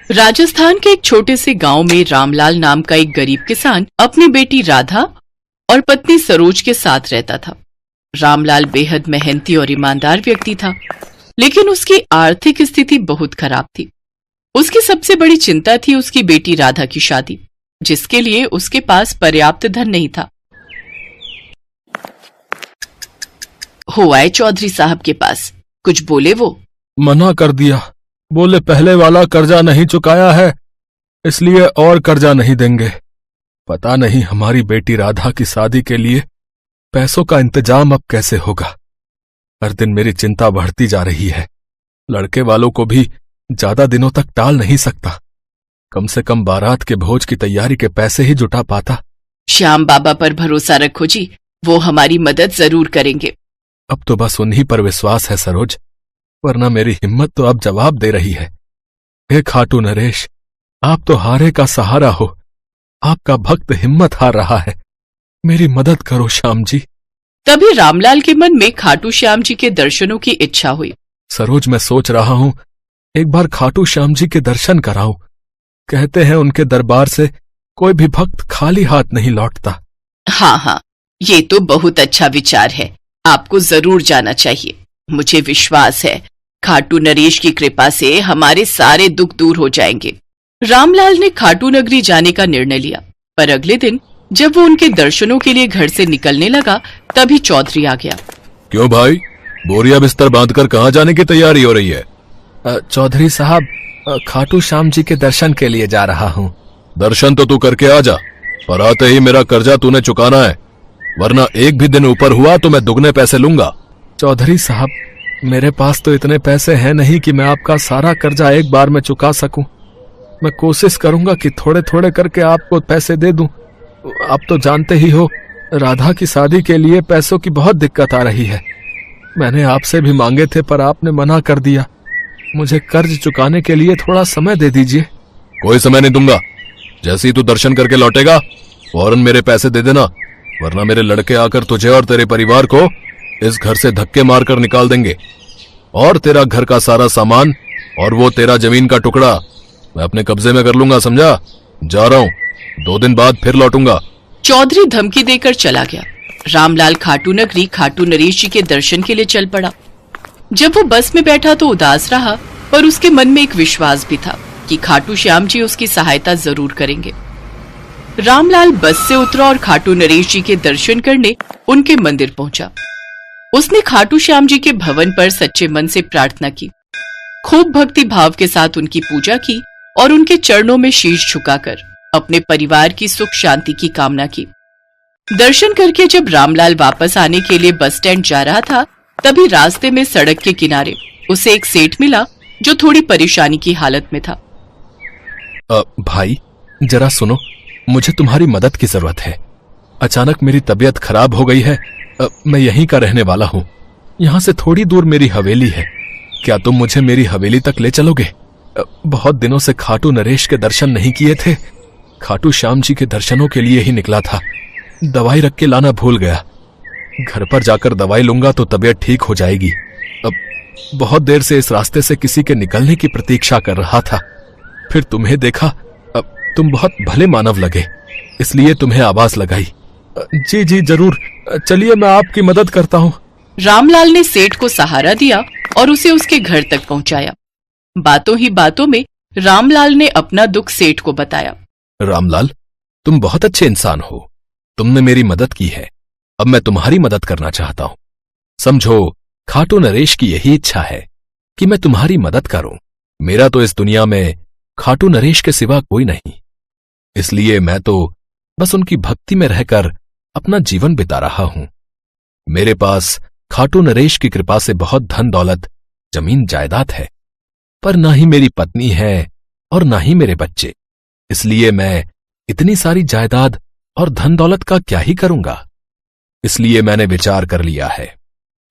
राजस्थान के एक छोटे से गांव में रामलाल नाम का एक गरीब किसान अपनी बेटी राधा और पत्नी सरोज के साथ रहता था। रामलाल बेहद मेहनती और ईमानदार व्यक्ति था, लेकिन उसकी आर्थिक स्थिति बहुत खराब थी। उसकी सबसे बड़ी चिंता थी उसकी बेटी राधा की शादी, जिसके लिए उसके पास पर्याप्त धन नहीं था। हो आए चौधरी साहब के पास। कुछ बोले वो? मना कर दिया। बोले पहले वाला कर्जा नहीं चुकाया है, इसलिए और कर्जा नहीं देंगे। पता नहीं हमारी बेटी राधा की शादी के लिए पैसों का इंतजाम अब कैसे होगा। हर दिन मेरी चिंता बढ़ती जा रही है। लड़के वालों को भी ज्यादा दिनों तक टाल नहीं सकता। कम से कम बारात के भोज की तैयारी के पैसे ही जुटा पाता। श्याम बाबा पर भरोसा रखो जी, वो हमारी मदद जरूर करेंगे। अब तो बस उन्हीं पर विश्वास है सरोज, वरना मेरी हिम्मत तो अब जवाब दे रही है। हे खाटू नरेश, आप तो हारे का सहारा हो। आपका भक्त हिम्मत हार रहा है, मेरी मदद करो श्याम जी। तभी रामलाल के मन में खाटू श्याम जी के दर्शनों की इच्छा हुई। सरोज, मैं सोच रहा हूं एक बार खाटू श्याम जी के दर्शन कराऊं। कहते हैं उनके दरबार से कोई भी भक्त खाली हाथ नहीं लौटता। हाँ, ये तो बहुत अच्छा विचार है। आपको जरूर जाना चाहिए। मुझे विश्वास है खाटू नरेश की कृपा से हमारे सारे दुख दूर हो जाएंगे। रामलाल ने खाटू नगरी जाने का निर्णय लिया, पर अगले दिन जब वो उनके दर्शनों के लिए घर से निकलने लगा, तभी चौधरी आ गया। क्यों भाई, बोरिया बिस्तर बांधकर कहाँ जाने की तैयारी हो रही है? चौधरी साहब, खाटू श्याम जी के दर्शन के लिए जा रहा हूँ। दर्शन तो तू करके आ जा, पर आते ही मेरा कर्जा तूने चुकाना है, वरना एक भी दिन ऊपर हुआ तो मैं दुगने पैसे लूंगा। चौधरी साहब, मेरे पास तो इतने पैसे हैं नहीं कि मैं आपका सारा कर्जा एक बार में चुका सकूं। मैं कोशिश करूंगा कि थोड़े थोड़े करके आपको पैसे दे दूं। आप तो जानते ही हो, राधा की शादी के लिए पैसों की बहुत दिक्कत आ रही है। मैंने आपसे भी मांगे थे, पर आपने मना कर दिया। मुझे कर्ज चुकाने के लिए थोड़ा समय दे दीजिए। कोई समय नहीं दूंगा। जैसे ही तू दर्शन करके लौटेगा फौरन मेरे पैसे दे देना, वरना मेरे लड़के आकर तुझे और तेरे परिवार को इस घर से धक्के मारकर निकाल देंगे, और तेरा घर का सारा सामान और वो तेरा जमीन का टुकड़ा मैं अपने कब्जे में कर लूंगा, समझा? जा रहा हूँ, 2 दिन बाद फिर लौटूंगा। चौधरी धमकी देकर चला गया। रामलाल खाटू नगरी खाटू नरेश जी के दर्शन के लिए चल पड़ा। जब वो बस में बैठा तो उदास रहा, पर उसके मन में एक विश्वास भी था कि खाटू श्याम जी उसकी सहायता जरूर करेंगे। रामलाल बस से उतरा और खाटू नरेश जी के दर्शन करने उनके मंदिर पहुंचा। उसने खाटू श्याम जी के भवन पर सच्चे मन से प्रार्थना की, खूब भक्ति भाव के साथ उनकी पूजा की और उनके चरणों में शीश झुकाकर अपने परिवार की सुख शांति की कामना की। दर्शन करके जब रामलाल वापस आने के लिए बस स्टैंड जा रहा था, तभी रास्ते में सड़क के किनारे उसे एक सेठ मिला जो थोड़ी परेशानी की हालत में था। भाई, जरा सुनो, मुझे तुम्हारी मदद की जरूरत है। अचानक मेरी तबीयत खराब हो गई है। मैं यहीं का रहने वाला हूँ। यहाँ से थोड़ी दूर मेरी हवेली है। क्या तुम मुझे मेरी हवेली तक ले चलोगे? बहुत दिनों से खाटू नरेश के दर्शन नहीं किए थे। खाटू श्याम जी के दर्शनों के लिए ही निकला था। दवाई रख के लाना भूल गया। घर पर जाकर दवाई लूंगा तो तबीयत ठीक हो जाएगी। अब बहुत देर से इस रास्ते से किसी के निकलने की प्रतीक्षा कर रहा था, फिर तुम्हें देखा। अब तुम बहुत भले मानव लगे, इसलिए तुम्हें आवाज लगाई। जी जी जरूर, चलिए मैं आपकी मदद करता हूँ। रामलाल ने सेठ को सहारा दिया और उसे उसके घर तक पहुंचाया। बातों ही बातों में रामलाल ने अपना दुख सेठ को बताया। रामलाल, तुम बहुत अच्छे इंसान हो। तुमने मेरी मदद की है, अब मैं तुम्हारी मदद करना चाहता हूँ। समझो, खाटू नरेश की यही इच्छा है कि मैं तुम्हारी मदद करूं। मेरा तो इस दुनिया में खाटू नरेश के सिवा कोई नहीं, इसलिए मैं तो बस उनकी भक्ति में रहकर अपना जीवन बिता रहा हूं। मेरे पास खाटू नरेश की कृपा से बहुत धन दौलत, जमीन जायदाद है, पर ना ही मेरी पत्नी है और ना ही मेरे बच्चे। इसलिए मैं इतनी सारी जायदाद और धन दौलत का क्या ही करूंगा। इसलिए मैंने विचार कर लिया है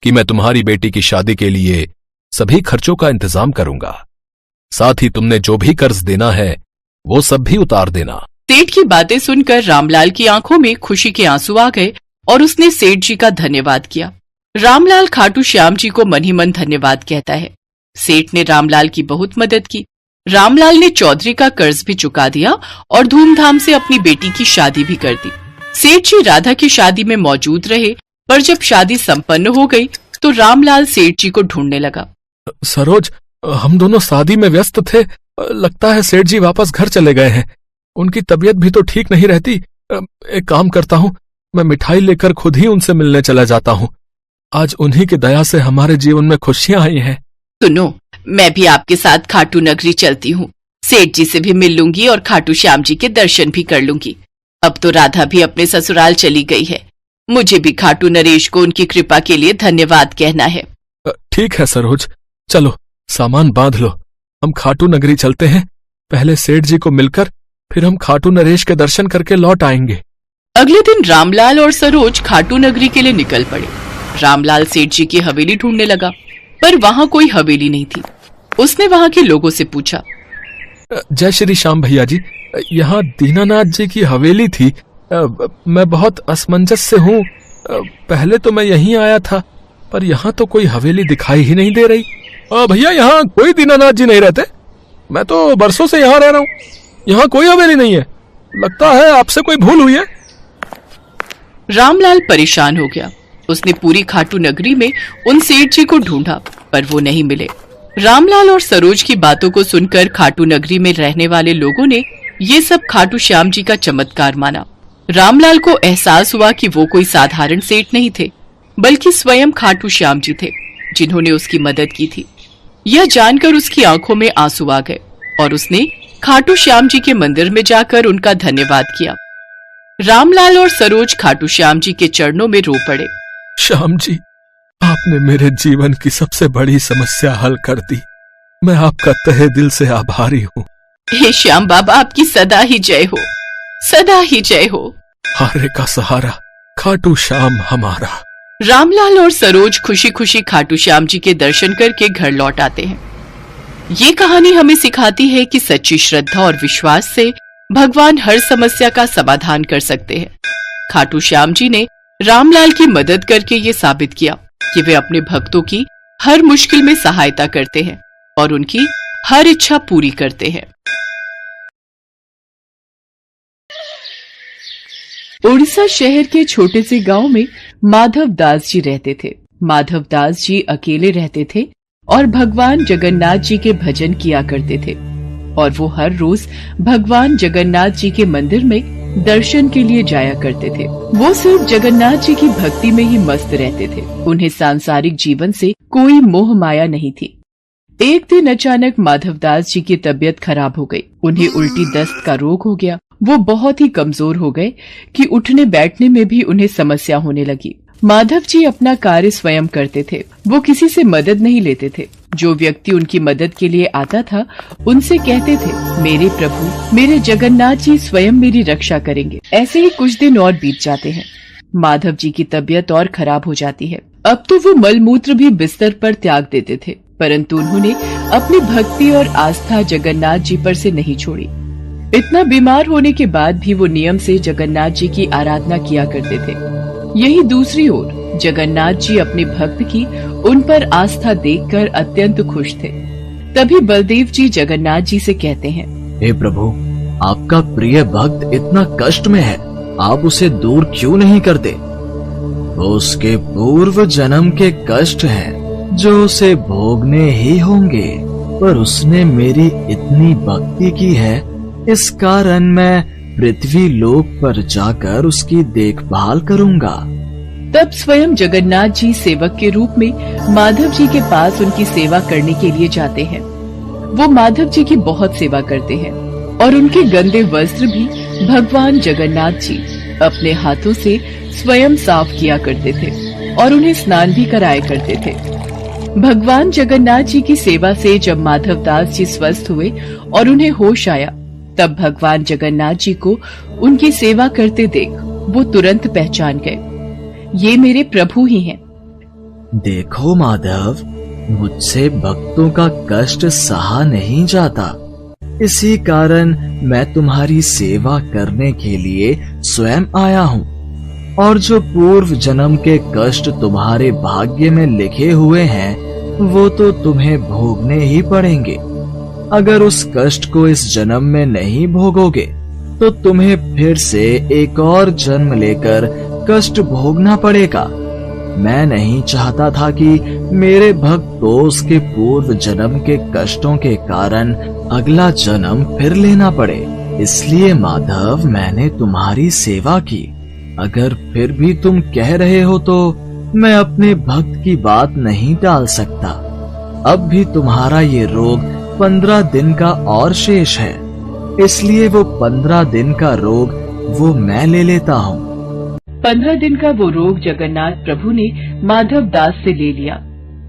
कि मैं तुम्हारी बेटी की शादी के लिए सभी खर्चों का इंतजाम करूंगा। साथ ही तुमने जो भी कर्ज देना है वो सब भी उतार देना। सेठ की बातें सुनकर रामलाल की आंखों में खुशी के आंसू आ गए और उसने सेठ जी का धन्यवाद किया। रामलाल खाटू श्याम जी को मन ही मन धन्यवाद कहता है। सेठ ने रामलाल की बहुत मदद की रामलाल ने चौधरी का कर्ज भी चुका दिया और धूमधाम से अपनी बेटी की शादी भी कर दी। सेठ जी राधा की शादी में मौजूद रहे, पर जब शादी संपन्न हो गई तो रामलाल सेठ जी को ढूंढने लगा। सरोज, हम दोनों शादी में व्यस्त थे। लगता है सेठ जी वापस घर चले गए हैं। उनकी तबीयत भी तो ठीक नहीं रहती। एक काम करता हूँ, मैं मिठाई लेकर खुद ही उनसे मिलने चला जाता हूँ। आज उन्हीं की दया से हमारे जीवन में खुशियां आई हैं। सुनो, मैं भी आपके साथ खाटू नगरी चलती हूँ। सेठ जी से भी मिल लूंगी और खाटू श्याम जी के दर्शन भी कर लूंगी। अब तो राधा भी अपने ससुराल चली गई है। मुझे भी खाटू नरेश को उनकी कृपा के लिए धन्यवाद कहना है। ठीक है सरोज, चलो सामान बांध लो, हम खाटू नगरी चलते हैं। पहले सेठ जी को मिलकर फिर हम खाटू नरेश के दर्शन करके लौट आएंगे। अगले दिन रामलाल और सरोज खाटू नगरी के लिए निकल पड़े। रामलाल सेठ जी की हवेली ढूंढने लगा, पर वहां कोई हवेली नहीं थी। उसने वहां के लोगों से पूछा, जय श्री श्याम भैया जी, यहाँ दीनानाथ जी की हवेली थी। मैं बहुत असमंजस से हूँ। पहले तो मैं यहीं आया था, पर यहाँ तो कोई हवेली दिखाई ही नहीं दे रही। भैया, यहाँ कोई दीनानाथ जी नहीं रहते। मैं तो बरसों से यहाँ रह रहा हूँ, यहाँ कोई हवेली नहीं है। लगता है आपसे कोई भूल हुई है। रामलाल परेशान हो गया। उसने पूरी खाटू नगरी में उन सेठ जी को ढूंढा, पर वो नहीं मिले। रामलाल और सरोज की बातों को सुनकर खाटू नगरी में रहने वाले लोगों ने ये सब खाटू श्याम जी का चमत्कार माना। रामलाल को एहसास हुआ कि वो कोई साधारण सेठ नहीं थे, बल्कि स्वयं खाटू श्याम जी थे, जिन्होंने उसकी मदद की थी। यह जानकर उसकी आंखों में आंसू आ गए और उसने खाटू श्याम जी के मंदिर में जाकर उनका धन्यवाद किया। रामलाल और सरोज खाटू श्याम जी के चरणों में रो पड़े। श्याम जी, आपने मेरे जीवन की सबसे बड़ी समस्या हल कर दी। मैं आपका तहे दिल से आभारी हूँ। हे श्याम बाबा, आपकी सदा ही जय हो, सदा ही जय हो। हारे का सहारा खाटू श्याम हमारा। रामलाल और सरोज खुशी खुशी खाटू श्याम जी के दर्शन करके घर लौट आते हैं। ये कहानी हमें सिखाती है कि सच्ची श्रद्धा और विश्वास से भगवान हर समस्या का समाधान कर सकते हैं। खाटू श्याम जी ने रामलाल की मदद करके ये साबित किया कि वे अपने भक्तों की हर मुश्किल में सहायता करते हैं और उनकी हर इच्छा पूरी करते हैं। उड़ीसा शहर के छोटे से गांव में माधव दास जी रहते थे। माधव दास जी अकेले रहते थे और भगवान जगन्नाथ जी के भजन किया करते थे, और वो हर रोज भगवान जगन्नाथ जी के मंदिर में दर्शन के लिए जाया करते थे। वो सिर्फ जगन्नाथ जी की भक्ति में ही मस्त रहते थे। उन्हें सांसारिक जीवन से कोई मोह माया नहीं थी। एक दिन अचानक माधवदास जी की तबीयत खराब हो गई। उन्हें उल्टी दस्त का रोग हो गया। वो बहुत ही कमजोर हो गए कि उठने बैठने में भी उन्हें समस्या होने लगी। माधव जी अपना कार्य स्वयं करते थे। वो किसी से मदद नहीं लेते थे। जो व्यक्ति उनकी मदद के लिए आता था उनसे कहते थे, मेरे प्रभु, मेरे जगन्नाथ जी स्वयं मेरी रक्षा करेंगे। ऐसे ही कुछ दिन और बीत जाते हैं। माधव जी की तबीयत और खराब हो जाती है। अब तो वो मलमूत्र भी बिस्तर पर त्याग देते थे, परंतु उन्होंने अपनी भक्ति और आस्था जगन्नाथ जी पर से नहीं छोड़ी। इतना बीमार होने के बाद भी वो नियम से जगन्नाथ जी की आराधना किया करते थे। यही दूसरी ओर जगन्नाथ जी अपने भक्त की उन पर आस्था देखकर अत्यंत खुश थे। तभी बलदेव जी जगन्नाथ जी से कहते हैं, हे प्रभु, आपका प्रिय भक्त इतना कष्ट में है, आप उसे दूर क्यों नहीं करते? उसके पूर्व जन्म के कष्ट हैं जो उसे भोगने ही होंगे, पर उसने मेरी इतनी भक्ति की है, इस कारण मैं पृथ्वी लोक पर जाकर उसकी देखभाल करूंगा। तब स्वयं जगन्नाथ जी सेवक के रूप में माधव जी के पास उनकी सेवा करने के लिए जाते हैं। वो माधव जी की बहुत सेवा करते हैं और उनके गंदे वस्त्र भी भगवान जगन्नाथ जी अपने हाथों से स्वयं साफ किया करते थे और उन्हें स्नान भी कराया करते थे। भगवान जगन्नाथ जी की सेवा से जब माधवदास जी स्वस्थ हुए और उन्हें होश आया, तब भगवान जगन्नाथ जी को उनकी सेवा करते देख वो तुरंत पहचान गए, ये मेरे प्रभु ही हैं। देखो माधव, मुझसे भक्तों का कष्ट सहा नहीं जाता, इसी कारण मैं तुम्हारी सेवा करने के लिए स्वयं आया हूँ, और जो पूर्व जन्म के कष्ट तुम्हारे भाग्य में लिखे हुए हैं वो तो तुम्हें भोगने ही पड़ेंगे। अगर उस कष्ट को इस जन्म में नहीं भोगोगे तो तुम्हें फिर से एक और जन्म लेकर कष्ट भोगना पड़ेगा। मैं नहीं चाहता था कि मेरे भक्त को उसके पूर्व जन्म के कष्टों के कारण अगला जन्म फिर लेना पड़े। इसलिए माधव मैंने तुम्हारी सेवा की। अगर फिर भी तुम कह रहे हो तो मैं अपने भक्त की बात नहीं टाल सकता। अब भी तुम्हारा ये रोग 15 दिन का और शेष है, इसलिए वो 15 दिन का रोग वो मैं ले लेता हूँ। 15 दिन का वो रोग जगन्नाथ प्रभु ने माधव दास से ले लिया।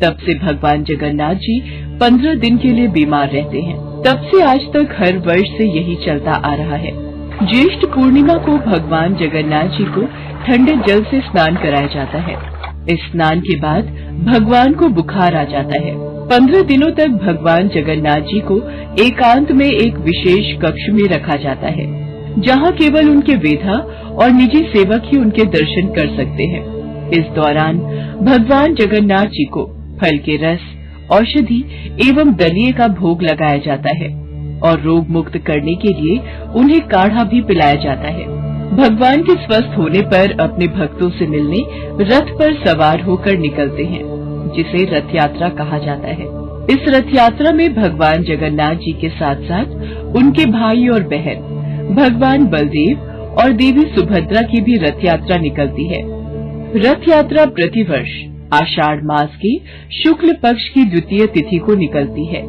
तब से भगवान जगन्नाथ जी 15 दिन के लिए बीमार रहते हैं। तब से आज तक हर वर्ष से यही चलता आ रहा है। ज्येष्ठ पूर्णिमा को भगवान जगन्नाथ जी को ठंडे जल से स्नान कराया जाता है। इस स्नान के बाद भगवान को बुखार आ जाता है। 15 दिनों तक भगवान जगन्नाथ जी को एकांत में एक विशेष कक्ष में रखा जाता है, जहाँ केवल उनके वेधा और निजी सेवक ही उनके दर्शन कर सकते हैं। इस दौरान भगवान जगन्नाथ जी को फल के रस, औषधि एवं दलिये का भोग लगाया जाता है और रोग मुक्त करने के लिए उन्हें काढ़ा भी पिलाया जाता है। भगवान के स्वस्थ होने पर अपने भक्तों से मिलने रथ पर सवार होकर निकलते हैं, जिसे रथ यात्रा कहा जाता है। इस रथ यात्रा में भगवान जगन्नाथ जी के साथ साथ उनके भाई और बहन भगवान बलदेव और देवी सुभद्रा की भी रथ यात्रा निकलती है। रथ यात्रा प्रतिवर्ष आषाढ़ मास की शुक्ल पक्ष की द्वितीय तिथि को निकलती है।